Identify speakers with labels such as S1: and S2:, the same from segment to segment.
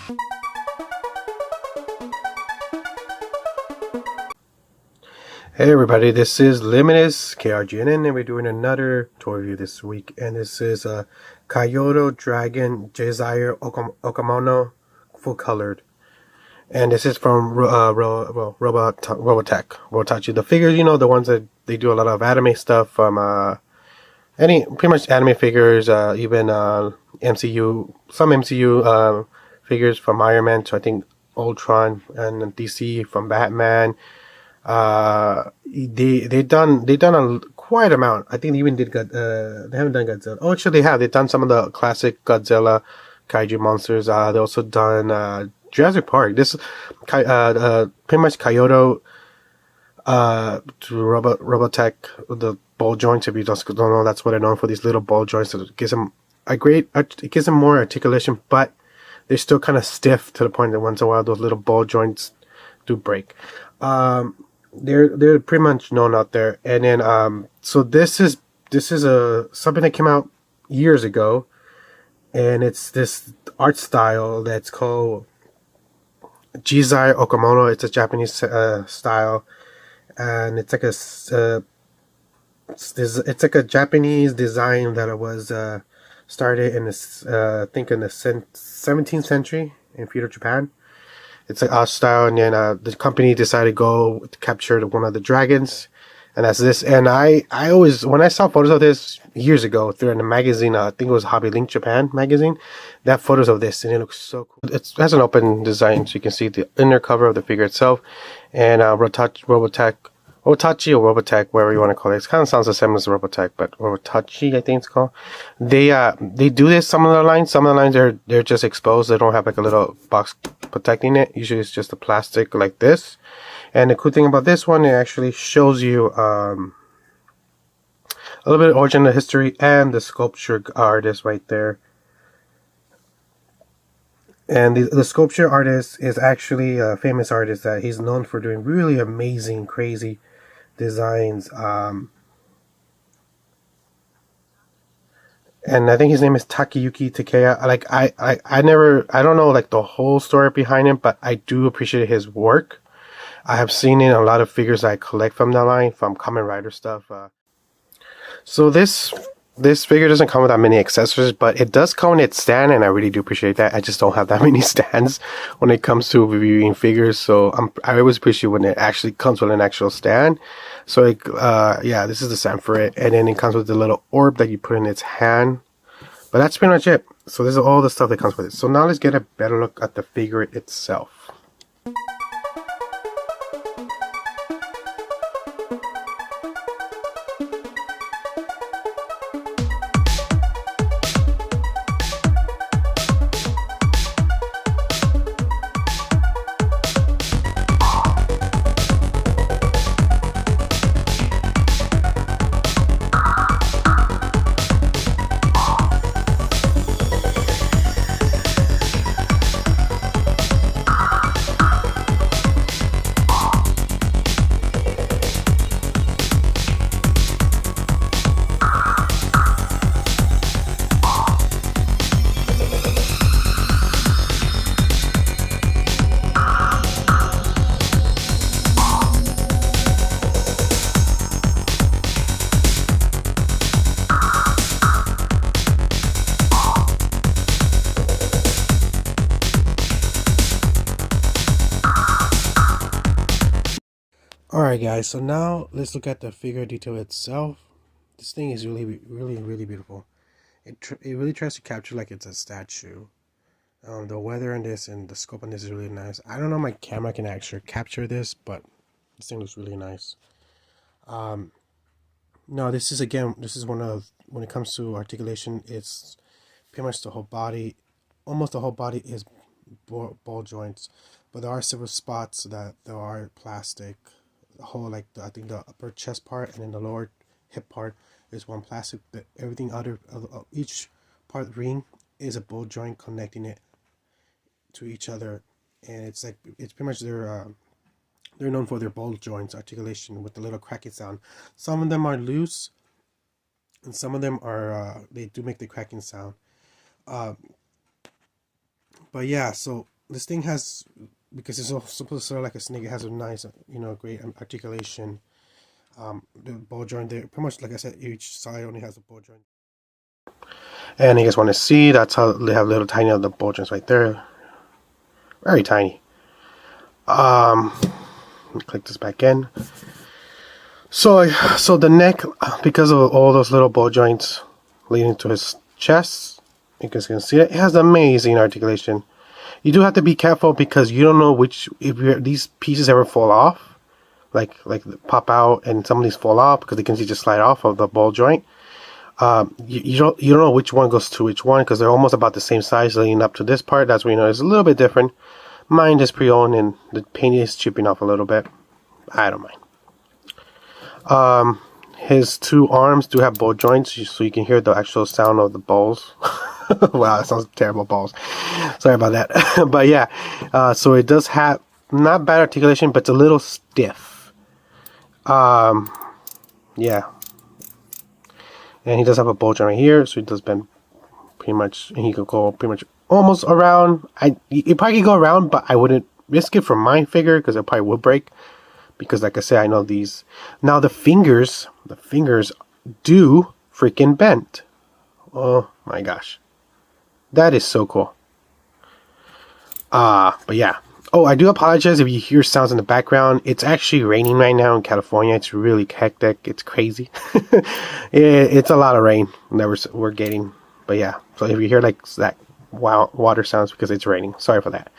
S1: Hey everybody, this is Limitless KRGNN, and we're doing another toy review this week. And this is a Kaiyodo Dragon Jizai Okimono full colored. And this is from Robotachi. The figures, you know, the ones that they do a lot of anime stuff from pretty much anime figures, even MCU, some MCU figures from Iron Man to I think Ultron, and DC from Batman. They done a quite amount. I think they even did they haven't done Godzilla. Oh, actually they have. They've done some of the classic Godzilla kaiju monsters. They also done Jurassic Park. This pretty much Kaiyodo to Robotech with the ball joints. If you just don't know, that's what they're known for. These little ball joints. It gives them it gives them more articulation, but they're still kind of stiff to the point that once in a while those little ball joints do break. They're pretty much known out there. And then so this is something that came out years ago, and it's this art style that's called Jizai Okimono. It's a Japanese style, and it's like a Japanese design that was started in this I think in the 17th century in feudal Japan. It's like art style, and then the company decided to go to capture one of the dragons, and that's this. And I always, when I saw photos of this years ago through in a magazine, I think it was Hobby Link Japan magazine, that photos of this, and it looks so cool. It has an open design, so you can see the inner cover of the figure itself, and Robotachi or Robotech, whatever you want to call it. It kind of sounds the same as Robotech, but Robotachi, I think it's called. They do this. Some of the lines they're just exposed. They don't have like a little box protecting it. Usually it's just a plastic like this. And the cool thing about this one, it actually shows you a little bit of origin of history and the sculpture artist right there. And the sculpture artist is actually a famous artist that he's known for doing really amazing, crazy designs. And I think his name is Takeyuki Takeya. Like I don't know like the whole story behind him, but I do appreciate his work. I have seen it in a lot of figures I collect from that line, from Kamen Rider stuff. So this figure doesn't come with that many accessories, but it does come with its stand, and I really do appreciate that. I just don't have that many stands when it comes to reviewing figures, so I always appreciate when it actually comes with an actual stand. So yeah, this is the stand for it, and then it comes with the little orb that you put in its hand. But that's pretty much it. So this is all the stuff that comes with it. So now let's get a better look at the figure itself. Alright guys, so now let's look at the figure detail itself. This thing is really beautiful. It really tries to capture like it's a statue. The weather in this and the scope on this is really nice. I don't know if my camera can actually capture this, but this thing looks really nice. No, this is one of, when it comes to articulation, it's pretty much the whole body. Almost the whole body is ball joints, but there are several spots that there are plastic. The whole, like I think the upper chest part and then the lower hip part is one plastic, but everything other each part ring is a ball joint connecting it to each other, and it's like it's pretty much they're known for their ball joints articulation with the little cracking sound. Some of them are loose, and some of them are they do make the cracking sound. But yeah, so this thing has, because it's supposed to look like a snake, it has a nice, great articulation. The ball joint there, pretty much like I said, each side only has a ball joint. And you guys want to see, that's how they have little tiny of the ball joints right there. Very tiny. Let me click this back in. So the neck, because of all those little ball joints leading to his chest, you guys can see it has amazing articulation. You do have to be careful because you don't know if these pieces ever fall off, like pop out, and some of these fall off because they can just slide off of the ball joint. You don't know which one goes to which one because they're almost about the same size leading up to this part. That's where you know it's a little bit different. Mine is pre-owned and the paint is chipping off a little bit. I don't mind. His two arms do have ball joints, so you can hear the actual sound of the balls. Wow, that sounds terrible, balls. Sorry about that. But yeah, so it does have not bad articulation, but it's a little stiff. Yeah. And he does have a ball joint right here, so he does bend pretty much, and he could go pretty much almost around. It probably could go around, but I wouldn't risk it for my figure because it probably would break. Because like I said, I know these. Now the fingers do freaking bend. Oh my gosh. That is so cool. But yeah. Oh, I do apologize if you hear sounds in the background. It's actually raining right now in California. It's really hectic. It's crazy. It's a lot of rain that we're getting. But yeah, so if you hear like that water sounds because it's raining. Sorry for that.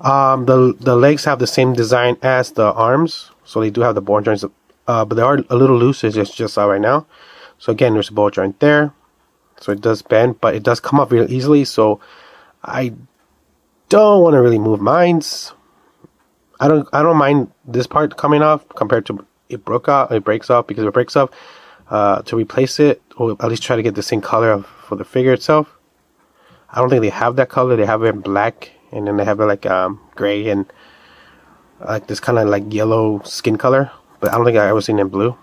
S1: The legs have the same design as the arms. So they do have the ball joints. But they are a little loose. It's just right now. So again, there's a ball joint there. So it does bend, but it does come up real easily. So I don't want to really move mines. I don't mind this part coming off compared to it breaks off, because if it breaks off, to replace it, or at least try to get the same color for the figure itself. I don't think they have that color. They have it in black, and then they have it like gray and like this kind of like yellow skin color. But I don't think I've ever seen it in blue.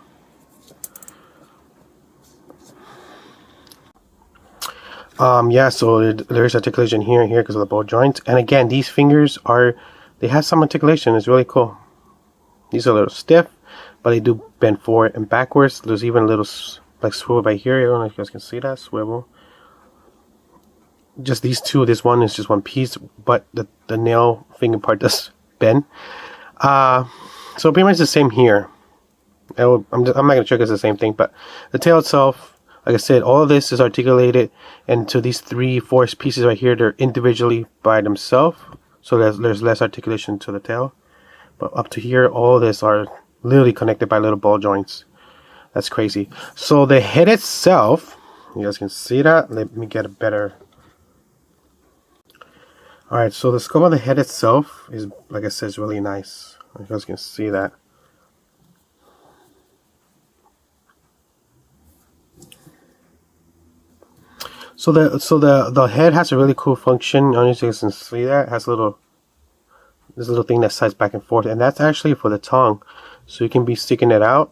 S1: Yeah, so there's articulation here and here because of the ball joints. And again, these fingers they have some articulation. It's really cool. These are a little stiff, but they do bend forward and backwards. There's even a little like swivel right here. I don't know if you guys can see that swivel. Just these two. This one is just one piece, but the nail finger part does bend. So pretty much the same here. I'm not gonna check it's the same thing, but the tail itself. Like I said, all of this is articulated, and to these 3/4 pieces right here, they're individually by themselves, so there's less articulation to the tail. But up to here, all of this are literally connected by little ball joints. That's crazy. So the head itself, you guys can see that. Let me get a better. All right, so the scope of the head itself is, like I said, is really nice. You guys can see that. So the head has a really cool function. I don't know if you guys can see that. It has this little thing that slides back and forth, and that's actually for the tongue. So you can be sticking it out.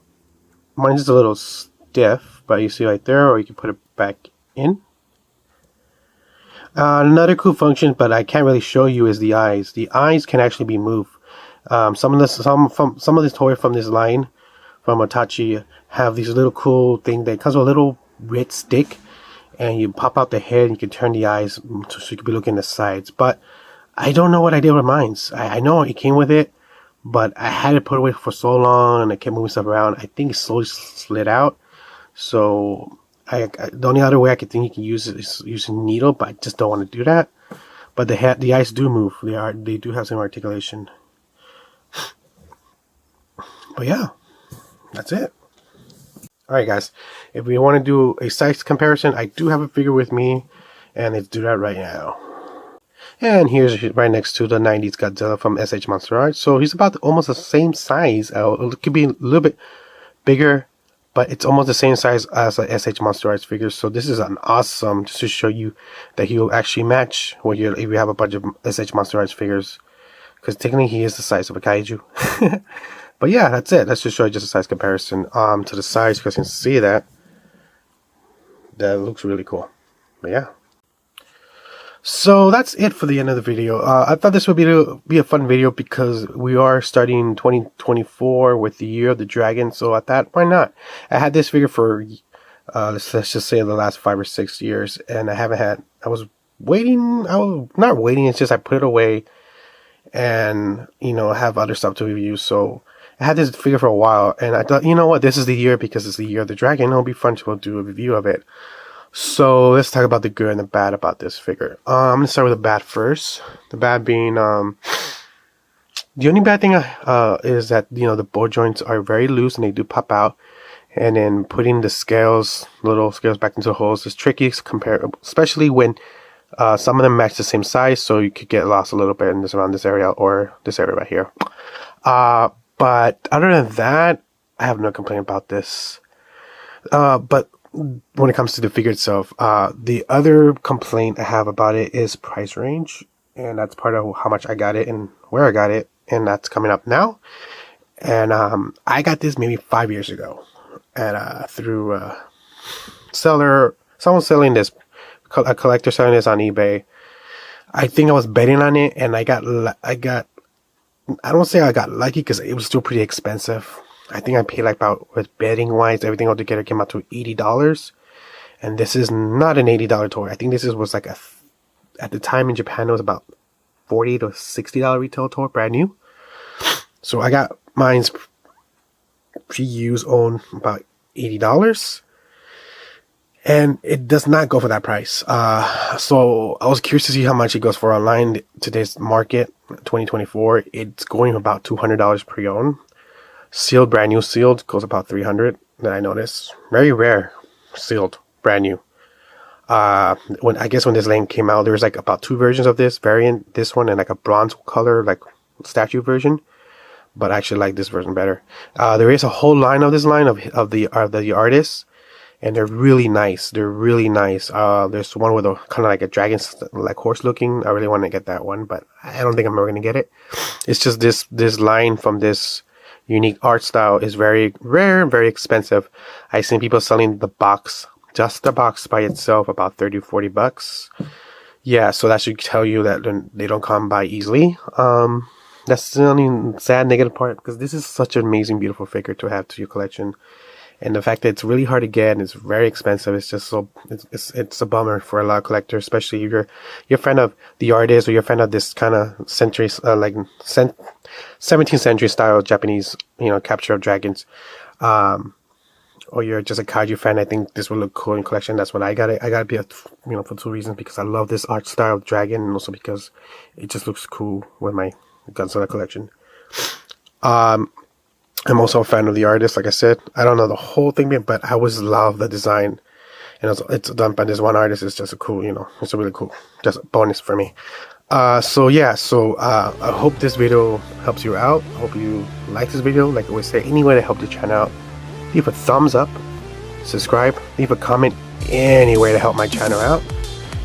S1: Mine's just a little stiff, but you see right there, or you can put it back in. Another cool function, but I can't really show you, is the eyes. The eyes can actually be moved. Some of this toy from this line from Itachi have these little cool thing that comes with a little red stick. And you pop out the head and you can turn the eyes so you can be looking at the sides. But I don't know what I did with mine. I know it came with it, but I had it put away for so long and I kept moving stuff around. I think it slowly slid out. So the only other way I could think you can use it is using a needle, but I just don't want to do that. But the eyes do move. They do have some articulation. But yeah, that's it. Alright guys, if we want to do a size comparison, I do have a figure with me, and let's do that right now. And here's right next to the 90s Godzilla from SH Monster Arts. So he's about almost the same size. It could be a little bit bigger, but it's almost the same size as a SH Monster Arts figure. So this is an awesome, just to show you that he'll actually match if you have a bunch of SH Monster Arts figures. Because technically he is the size of a kaiju. But yeah, that's it. Let's just show you just a size comparison to the size. You guys can see that. That looks really cool. But yeah. So that's it for the end of the video. I thought this would be a fun video because we are starting 2024 with the Year of the Dragon. So I thought, why not? I had this figure for let's just say the last 5 or 6 years, and I was waiting. I was not waiting. It's just I put it away, and I have other stuff to review. So I had this figure for a while, and I thought, you know what, this is the year because it's the Year of the Dragon. It'll be fun to do a review of it. So let's talk about the good and the bad about this figure. I'm gonna start with the bad first. The bad being the only bad thing is that the ball joints are very loose and they do pop out, and then putting the little scales back into the holes is tricky, especially when some of them match the same size, so you could get lost a little bit in around this area or this area right here. But other than that, I have no complaint about this. But when it comes to the figure itself, the other complaint I have about it is price range, and that's part of how much I got it and where I got it, and that's coming up now. And I got this maybe 5 years ago, and through someone selling this, a collector selling this on eBay. I think I was betting on it, and I don't say I got lucky because it was still pretty expensive. I think I paid like about, with betting wise, everything all together came out to $80. And this is not an $80 toy. I think this was like at the time in Japan, it was about $40 to $60 retail toy, brand new. So I got mine's pre-used on about $80. And it does not go for that price. So I was curious to see how much it goes for online. Today's market, 2024, it's going about $200 pre-owned. Sealed, brand new sealed, goes about $300 that I noticed. Very rare sealed, brand new. When this lane came out, there was like about 2 versions of this variant. This one and like a bronze color, like statue version. But I actually like this version better. There is a whole line of this line of the artists, and they're really nice. They're really nice. There's one with a kind of like a dragon, like horse looking. I really want to get that one, but I don't think I'm ever gonna get it. It's just this line from this unique art style is very rare and very expensive. I've seen people selling the box, just the box by itself, about $30-40. Yeah, so that should tell you that they don't come by easily. That's the only sad negative part, because this is such an amazing, beautiful figure to have to your collection. And the fact that it's really hard to get and it's very expensive, it's just so it's a bummer for a lot of collectors, especially if you're a fan of the artist or you're a fan of this kind of 17th century style Japanese capture of dragons, or you're just a kaiju fan. I think this will look cool in collection. That's what I got it. I got it for 2 reasons: because I love this art style of dragon, and also because it just looks cool with my Godzilla collection. I'm also a fan of the artist. Like I said, I don't know the whole thing, but I always love the design, and it's done by this one artist. It's just a cool, it's a really cool, just a bonus for me. So I hope this video helps you out. I hope you like this video. Like I always say, any way to help the channel out, leave a thumbs up, subscribe, leave a comment, any way to help my channel out.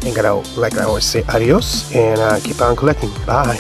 S1: And like I always say, adios, and keep on collecting. Bye.